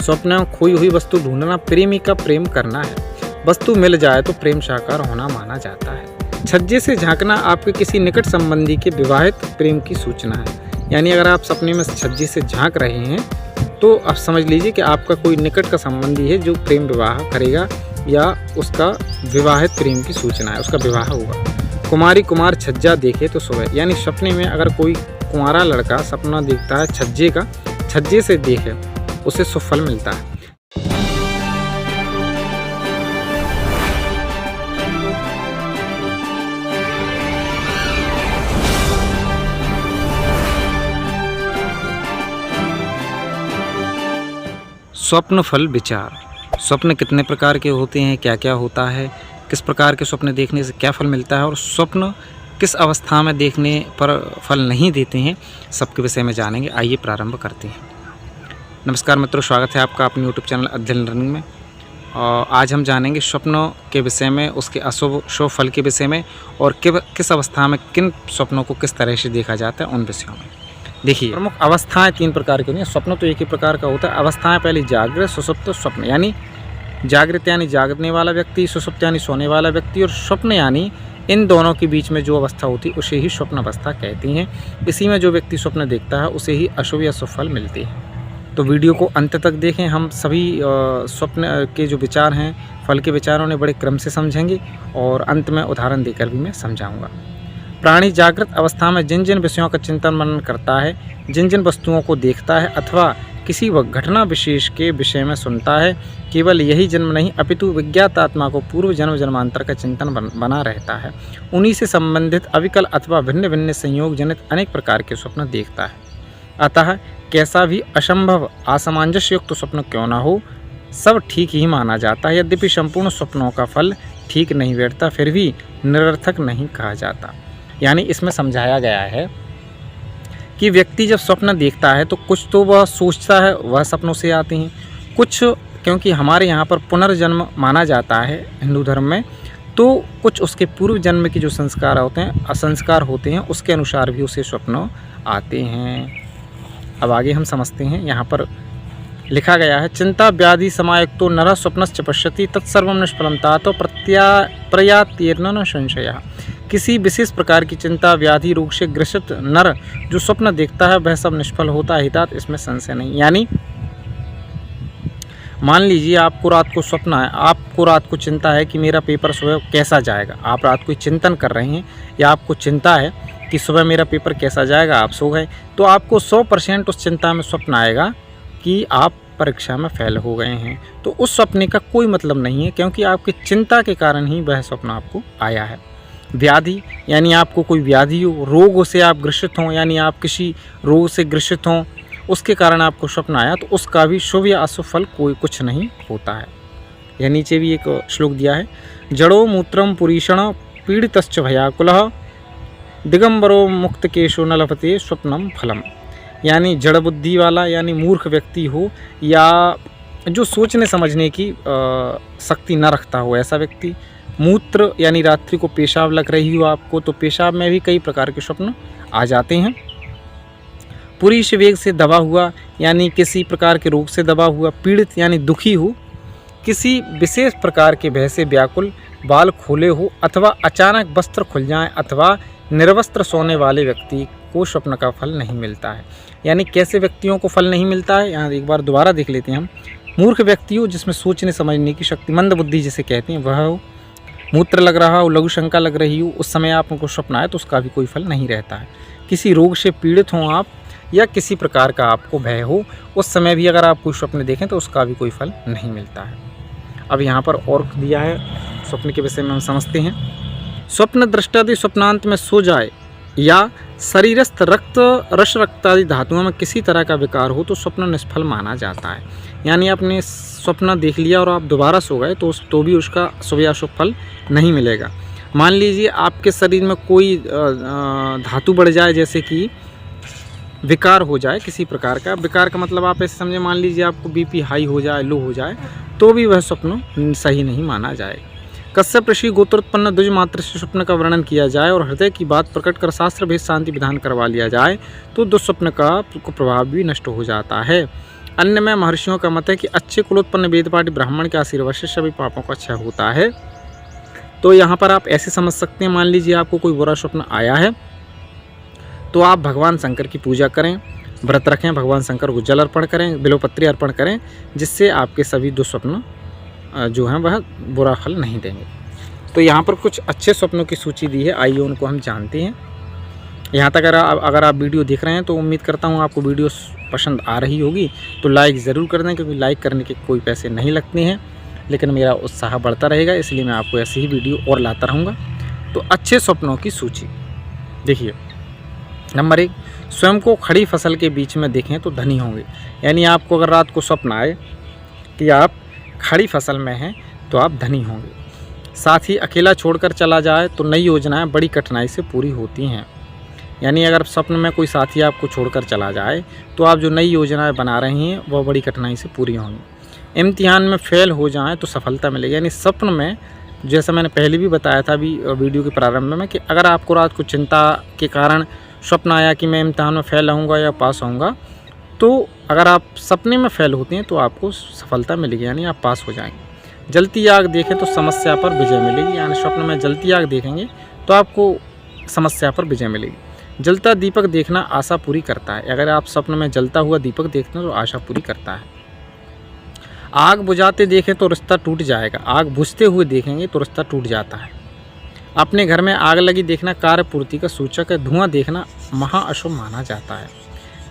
स्वप्न में खोई हुई वस्तु ढूंढना प्रेमी का प्रेम करना है। वस्तु मिल जाए तो प्रेम साकार होना माना जाता है। छज्जे से झांकना आपके किसी निकट संबंधी के विवाहित प्रेम की सूचना है। यानी अगर आप सपने में छज्जे से झांक रहे हैं तो आप समझ लीजिए कि आपका कोई निकट का संबंधी है जो प्रेम विवाह करेगा या उसका विवाहित प्रेम की सूचना है, उसका विवाह होगा। कुमारी कुमार छज्जा देखे तो सोए, यानी सपने में अगर कोई कुंवारा लड़का सपना देखता है छज्जे से देखे उसे सुफल मिलता है। स्वप्न फल विचार। स्वप्न कितने प्रकार के होते हैं, क्या क्या होता है, किस प्रकार के स्वप्न देखने से क्या फल मिलता है और स्वप्न किस अवस्था में देखने पर फल नहीं देते हैं, सबके विषय में जानेंगे। आइए प्रारंभ करते हैं। नमस्कार मित्रों, स्वागत है आपका अपने यूट्यूब चैनल अध्ययन लर्निंग में। और आज हम जानेंगे स्वप्नों के विषय में, उसके अशुभ शुभ फल के विषय में और किस अवस्था में किन स्वप्नों को किस तरह से देखा जाता है, उन विषयों में। देखिए, प्रमुख अवस्थाएं 3 प्रकार की होती हैं। स्वप्न तो एक ही प्रकार का होता है। अवस्थाएं पहली जागृत, सुषुप्त, स्वप्न। यानी जागृत यानी जागने वाला व्यक्ति, सुषुप्त यानी सोने वाला व्यक्ति और स्वप्न यानी इन दोनों के बीच में जो अवस्था होती है उसे ही स्वप्न अवस्था कहती हैं। इसी में जो व्यक्ति स्वप्न देखता है उसे ही अशुभ या शुभ फल मिलते हैं। तो वीडियो को अंत तक देखें। हम सभी स्वप्न के जो विचार हैं, फल के विचारों ने बड़े क्रम से समझेंगे और अंत में उदाहरण देकर भी मैं समझाऊंगा। प्राणी जागृत अवस्था में जिन जिन विषयों का चिंतन मनन करता है, जिन जिन वस्तुओं को देखता है अथवा किसी घटना विशेष के विषय में सुनता है, केवल यही जन्म नहीं अपितु विज्ञात आत्मा को पूर्व जन्म जन्मांतर का चिंतन बना रहता है। उन्हीं से संबंधित अविकल अथवा भिन्न भिन्न संयोग जनित अनेक प्रकार के स्वप्न देखता है। अतः कैसा भी असंभव असमंजस्य युक्त स्वप्न क्यों न हो, सब ठीक ही माना जाता है। यद्यपि संपूर्ण स्वप्नों का फल ठीक नहीं बैठता, फिर भी निरर्थक नहीं कहा जाता। यानी इसमें समझाया गया है कि व्यक्ति जब स्वप्न देखता है तो कुछ तो वह सोचता है, वह सपनों से आते हैं। कुछ, क्योंकि हमारे यहाँ पर पुनर्जन्म माना जाता है हिंदू धर्म में, तो कुछ उसके पूर्व जन्म के जो संस्कार होते हैं, असंस्कार होते हैं, उसके अनुसार भी उसे स्वप्न आते हैं। अब आगे हम समझते हैं। यहाँ पर लिखा गया है, चिंता व्याधि समायुक्तो नरः स्वप्नश्च पश्यति तत्सर्वं निष्फलं तातो प्रयात्येन न संशयः। किसी विशेष प्रकार की चिंता व्याधि रोग से ग्रसित नर जो स्वप्न देखता है वह सब निष्फल होता है, हितात इसमें संशय नहीं। यानी मान लीजिए आपको रात को स्वप्न है, आपको रात को चिंता है कि मेरा पेपर सुबह कैसा जाएगा। आप रात को चिंतन कर रहे हैं या आपको चिंता है कि सुबह मेरा पेपर कैसा जाएगा, आप सो गए, तो आपको 100% उस चिंता में स्वप्न आएगा कि आप परीक्षा में फेल हो गए हैं। तो उस सपने का कोई मतलब नहीं है, क्योंकि आपकी चिंता के कारण ही वह स्वप्न आपको आया है। व्याधि यानी आपको कोई व्याधि हो, रोगों से आप ग्रसित हों, यानी आप किसी रोग से ग्रसित हों, उसके कारण आपको स्वप्न आया, तो उसका भी शुभ या अशुभ फल कोई कुछ नहीं होता है। यह नीचे भी एक श्लोक दिया है, जड़ो मूत्रम पुरीषण पीड़ितश्च भयाकुलः दिगंबरो मुक्त केशो न लभते स्वप्नम फलम। यानी जड़ बुद्धि वाला यानी मूर्ख व्यक्ति हो या जो सोचने समझने की शक्ति न रखता हो, ऐसा व्यक्ति। मूत्र यानी रात्रि को पेशाब लग रही हो आपको, तो पेशाब में भी कई प्रकार के स्वप्न आ जाते हैं। पुरुष वेग से दबा हुआ यानी किसी प्रकार के रोग से दबा हुआ। पीड़ित यानी दुखी हो, किसी विशेष प्रकार के भय से व्याकुल, बाल खोले हो अथवा अचानक वस्त्र खुल जाएं अथवा निर्वस्त्र सोने वाले व्यक्ति को स्वप्न का फल नहीं मिलता है। यानी कैसे व्यक्तियों को फल नहीं मिलता है, यहाँ एक बार दोबारा देख लेते हैं हम। मूर्ख व्यक्ति हो जिसमें सोचने समझने की शक्ति, मंद बुद्धि जिसे कहते हैं, वह हो। मूत्र लग रहा हो, लघु शंका लग रही हो, उस समय आपको स्वप्न आए तो उसका भी कोई फल नहीं रहता है। किसी रोग से पीड़ित हों आप या किसी प्रकार का आपको भय हो, उस समय भी अगर आप कोई स्वप्न देखें तो उसका भी कोई फल नहीं मिलता है। अब यहाँ पर और दिया है स्वप्न के विषय में, हम समझते हैं। स्वप्न दृष्टादि स्वप्नांत में सो जाए या शरीरस्थ रक्त रस रक्तादि धातुओं में किसी तरह का विकार हो तो स्वप्न निष्फल माना जाता है। यानी आपने स्वप्न देख लिया और आप दोबारा सो गए तो भी उसका शुभ या अशुभ फल नहीं मिलेगा। मान लीजिए आपके शरीर में कोई धातु बढ़ जाए, जैसे कि विकार हो जाए किसी प्रकार का। विकार का मतलब आप ऐसे समझे, मान लीजिए आपको बीपी हाई हो जाए, लो हो जाए, तो भी वह स्वप्न सही नहीं माना जाएगा। कश्यप ऋषि गोत्रोत्पन्न द्विज मात्र से स्वप्न का वर्णन किया जाए और हृदय की बात प्रकट कर शास्त्र भेद शांति विधान करवा लिया जाए तो दुस्वप्न का प्रभाव भी नष्ट हो जाता है। अन्य में महर्षियों का मत है कि अच्छे कुलोत्पन्न वेदपाठी ब्राह्मण के आशीर्वाद से सभी पापों का क्षय होता है। तो यहाँ पर आप ऐसे समझ सकते हैं, मान लीजिए आपको कोई बुरा स्वप्न आया है तो आप भगवान शंकर की पूजा करें, व्रत रखें, भगवान शंकर को जल अर्पण करें, बिल्वपत्री अर्पण करें, जिससे आपके सभी दुस्वप्न जो हैं वह बुरा फल नहीं देंगे। तो यहाँ पर कुछ अच्छे स्वप्नों की सूची दी है, आइए उनको हम जानते हैं। यहाँ तक अगर आप वीडियो देख रहे हैं तो उम्मीद करता हूँ आपको वीडियो पसंद आ रही होगी, तो लाइक ज़रूर कर दें, क्योंकि लाइक करने के कोई पैसे नहीं लगते हैं, लेकिन मेरा उत्साह बढ़ता रहेगा, इसलिए मैं आपको ऐसी ही वीडियो और लाता रहूँगा। तो अच्छे स्वप्नों की सूची देखिए। नंबर 1, स्वयं को खड़ी फसल के बीच में देखें तो धनी होंगे। यानी आपको अगर रात को स्वप्न आए कि आप खड़ी फसल में हैं तो आप धनी होंगे। साथ ही अकेला छोड़कर चला जाए तो नई योजनाएं बड़ी कठिनाई से पूरी होती हैं। यानी अगर स्वप्न में कोई साथी आपको छोड़कर चला जाए तो आप जो नई योजनाएं बना रही हैं वह बड़ी कठिनाई से पूरी होंगी। इम्तिहान में फेल हो जाएं तो सफलता मिलेगी। यानी स्वप्न में, जैसा मैंने पहले भी बताया था अभी वीडियो के प्रारंभ में, कि अगर आपको रात को चिंता के कारण स्वप्न आया कि मैं इम्तिहान में फेल रहूँगा या पास होऊंगा, तो अगर आप सपने में फेल होते हैं तो आपको सफलता मिलेगी, यानी आप पास हो जाएंगे। जलती आग देखें तो समस्या पर विजय मिलेगी। यानी स्वप्न में जलती आग देखेंगे तो आपको समस्या पर विजय मिलेगी। जलता दीपक देखना आशा पूरी करता है। अगर आप स्वप्न में जलता हुआ दीपक देखते हैं तो आशा पूरी करता है। आग बुझाते देखें तो रिश्ता टूट जाएगा। आग बुझते हुए देखेंगे तो रिश्ता टूट जाता है। अपने घर में आग लगी देखना कार्य पूर्ति का सूचक है। धुआं देखना महाअशुभ माना जाता है।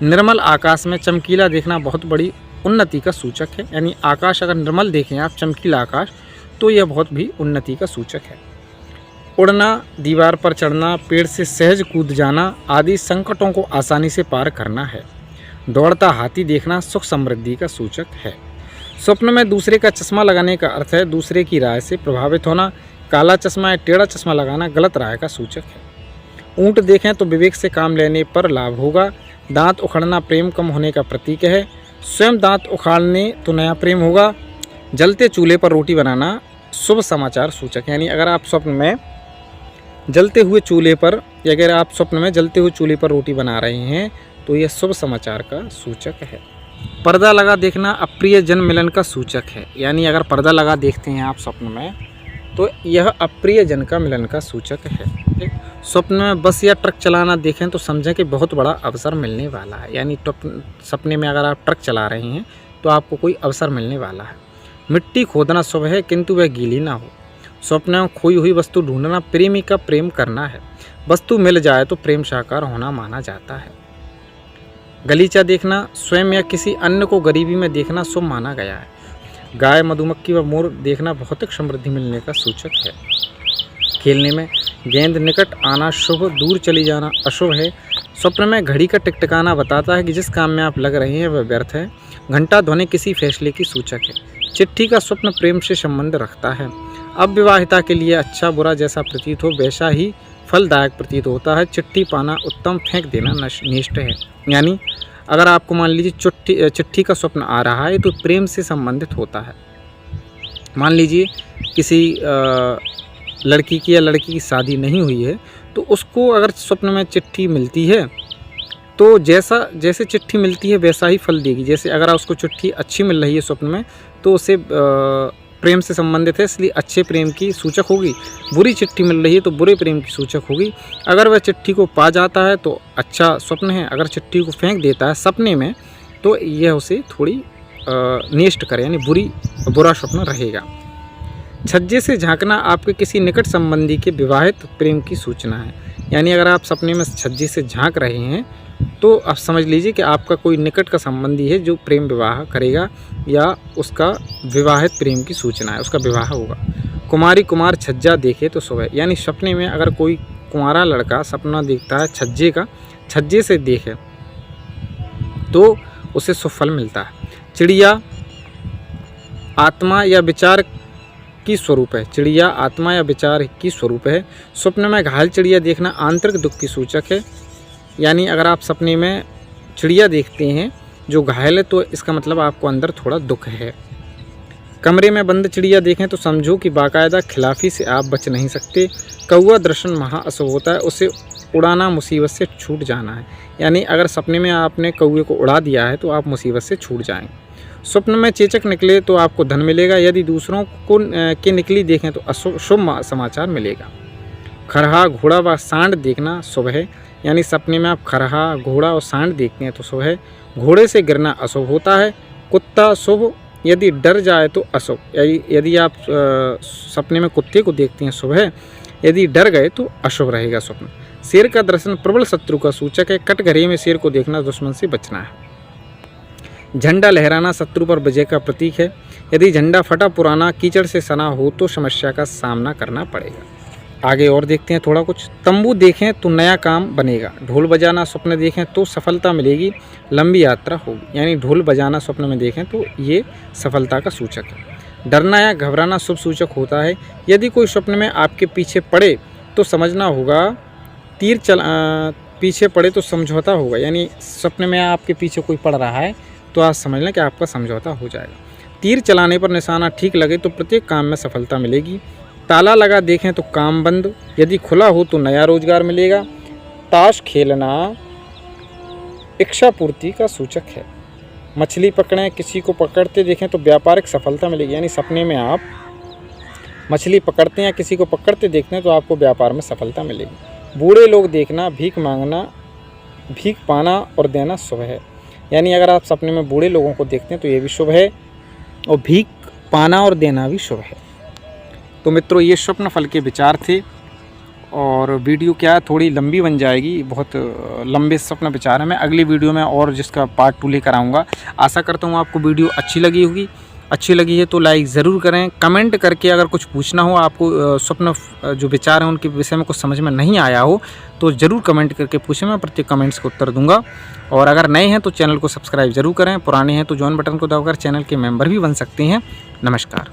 निर्मल आकाश में चमकीला देखना बहुत बड़ी उन्नति का सूचक है। यानी आकाश अगर निर्मल देखें आप, चमकीला आकाश, तो यह बहुत भी उन्नति का सूचक है। उड़ना, दीवार पर चढ़ना, पेड़ से सहज कूद जाना आदि संकटों को आसानी से पार करना है। दौड़ता हाथी देखना सुख समृद्धि का सूचक है। स्वप्न में दूसरे का चश्मा लगाने का अर्थ है दूसरे की राय से प्रभावित होना। काला चश्मा या टेढ़ा चश्मा लगाना गलत राय का सूचक है। ऊंट देखें तो विवेक से काम लेने पर लाभ होगा। दांत उखड़ना प्रेम कम होने का प्रतीक है। स्वयं दांत उखाड़ने तो नया प्रेम होगा। जलते चूल्हे पर रोटी बनाना शुभ समाचार सूचक। यानी अगर आप स्वप्न में जलते हुए चूल्हे पर, या अगर आप स्वप्न में जलते हुए चूल्हे पर रोटी बना रहे हैं तो यह शुभ समाचार का सूचक है। पर्दा लगा देखना अप्रिय जन मिलन का सूचक है। यानी अगर पर्दा लगा देखते हैं आप स्वप्न में तो यह अप्रिय जन का मिलन का सूचक है। स्वप्न में बस या ट्रक चलाना देखें तो समझें कि बहुत बड़ा अवसर मिलने वाला है। यानी सपने में अगर आप ट्रक चला रहे हैं तो आपको कोई अवसर मिलने वाला है। मिट्टी खोदना शुभ है किंतु वह गीली ना हो। स्वप्न में खोई हुई वस्तु ढूंढना प्रेमी का प्रेम करना है। वस्तु मिल जाए तो प्रेम साकार होना माना जाता है। गलीचा देखना स्वयं या किसी अन्य को गरीबी में देखना शुभ माना गया है। गाय, मधुमक्खी व मोर देखना भौतिक समृद्धि मिलने का सूचक है। खेलने में गेंद निकट आना शुभ, दूर चली जाना अशुभ है। स्वप्न में घड़ी का टिकटिकाना बताता है कि जिस काम में आप लग रहे हैं वह व्यर्थ है। घंटा ध्वनि किसी फैसले की सूचक है। चिट्ठी का स्वप्न प्रेम से संबंध रखता है। अविवाहिता के लिए अच्छा बुरा जैसा प्रतीत हो वैसा ही फलदायक प्रतीत होता है। चिट्ठी पाना उत्तम, फेंक देना निष्ठ है। यानी अगर आपको मान लीजिए चिट्ठी का स्वप्न आ रहा है तो प्रेम से संबंधित होता है। मान लीजिए किसी लड़की की या लड़की की शादी नहीं हुई है तो उसको अगर स्वप्न में चिट्ठी मिलती है तो जैसे चिट्ठी मिलती है वैसा ही फल देगी। जैसे अगर उसको चिट्ठी अच्छी मिल रही है स्वप्न में तो उसे प्रेम से संबंधित है, इसलिए अच्छे प्रेम की सूचक होगी। बुरी चिट्ठी मिल रही है तो बुरे प्रेम की सूचक होगी। अगर वह चिट्ठी को पा जाता है तो अच्छा स्वप्न है। अगर चिट्ठी को फेंक देता है सपने में तो यह उसे थोड़ी निष्ठ करे, यानी बुरा स्वप्न रहेगा। छज्जे से झांकना आपके किसी निकट संबंधी के विवाहित प्रेम की सूचना है। यानी अगर आप सपने में छज्जे से झांक रहे हैं तो आप समझ लीजिए कि आपका कोई निकट का संबंधी है जो प्रेम विवाह करेगा या उसका विवाहित प्रेम की सूचना है, उसका विवाह होगा। कुमारी कुमार छज्जा देखे तो सुबह, यानी सपने में अगर कोई कुंवारा लड़का सपना देखता है छज्जे से देखे तो उसे सुफल मिलता है। चिड़िया आत्मा या विचार की स्वरूप है। चिड़िया आत्मा या विचार की स्वरूप है। स्वप्न में घायल चिड़िया देखना आंतरिक दुख की सूचक है। यानी अगर आप सपने में चिड़िया देखते हैं जो घायल है तो इसका मतलब आपको अंदर थोड़ा दुख है। कमरे में बंद चिड़िया देखें तो समझो कि बाकायदा खिलाफी से आप बच नहीं सकते। कौवा दर्शन महाअशुभ होता है, उसे उड़ाना मुसीबत से छूट जाना है। यानी अगर सपने में आपने कौवे को उड़ा दिया है तो आप मुसीबत से छूट जाएंगे। स्वप्न में चेचक निकले तो आपको धन मिलेगा, यदि दूसरों को के निकली देखें तो शुभ समाचार मिलेगा। खरहा, घोड़ा व सांड देखना शुभ है। यानी सपने में आप खरहा, घोड़ा और सांड देखते हैं तो शुभ है। घोड़े से गिरना अशुभ होता है। कुत्ता शुभ, यदि डर जाए तो अशुभ। यदि आप सपने में कुत्ते को देखते हैं शुभ है, यदि डर गए तो अशुभ रहेगा स्वप्न। शेर का दर्शन प्रबल शत्रु का सूचक है। कटघरे में शेर को देखना दुश्मन से बचना है। झंडा लहराना शत्रु पर विजय का प्रतीक है। यदि झंडा फटा पुराना कीचड़ से सना हो तो समस्या का सामना करना पड़ेगा। आगे और देखते हैं थोड़ा कुछ। तंबू देखें तो नया काम बनेगा। ढोल बजाना स्वप्न देखें तो सफलता मिलेगी, लंबी यात्रा होगी। यानी ढोल बजाना स्वप्न में देखें तो ये सफलता का सूचक है। डरना या घबराना शुभ सूचक होता है। यदि कोई स्वप्न में आपके पीछे पड़े तो समझना होगा पीछे पड़े तो समझौता होगा। यानी सपने में आपके पीछे कोई पड़ रहा है तो आप समझ लें कि आपका समझौता हो जाएगा। तीर चलाने पर निशाना ठीक लगे तो प्रत्येक काम में सफलता मिलेगी। ताला लगा देखें तो काम बंद, यदि खुला हो तो नया रोजगार मिलेगा। ताश खेलना इच्छा पूर्ति का सूचक है। मछली पकड़ें, किसी को पकड़ते देखें तो व्यापारिक सफलता मिलेगी। यानी सपने में आप मछली पकड़ते हैं या किसी को पकड़ते देखते हैं तो आपको व्यापार में सफलता मिलेगी। बूढ़े लोग देखना, भीख पाना और देना शुभ है। यानी अगर आप सपने में बूढ़े लोगों को देखते हैं तो ये भी शुभ है और भीख पाना और देना भी शुभ है। तो मित्रों, ये स्वप्न फल के विचार थे और वीडियो क्या थोड़ी लंबी बन जाएगी, बहुत लंबे स्वप्न विचार है। मैं अगली वीडियो में और जिसका पार्ट 2 लेकर आऊँगा। आशा करता हूँ आपको वीडियो अच्छी लगी होगी। अच्छी लगी है तो लाइक ज़रूर करें। कमेंट करके अगर कुछ पूछना हो, आपको स्वप्न जो विचार हैं उनके विषय में कुछ समझ में नहीं आया हो तो ज़रूर कमेंट करके पूछें, मैं प्रत्येक कमेंट्स को उत्तर दूंगा। और अगर नए हैं तो चैनल को सब्सक्राइब ज़रूर करें, पुराने हैं तो जॉइन बटन को दबाकर चैनल के मेंबर भी बन सकते हैं। नमस्कार।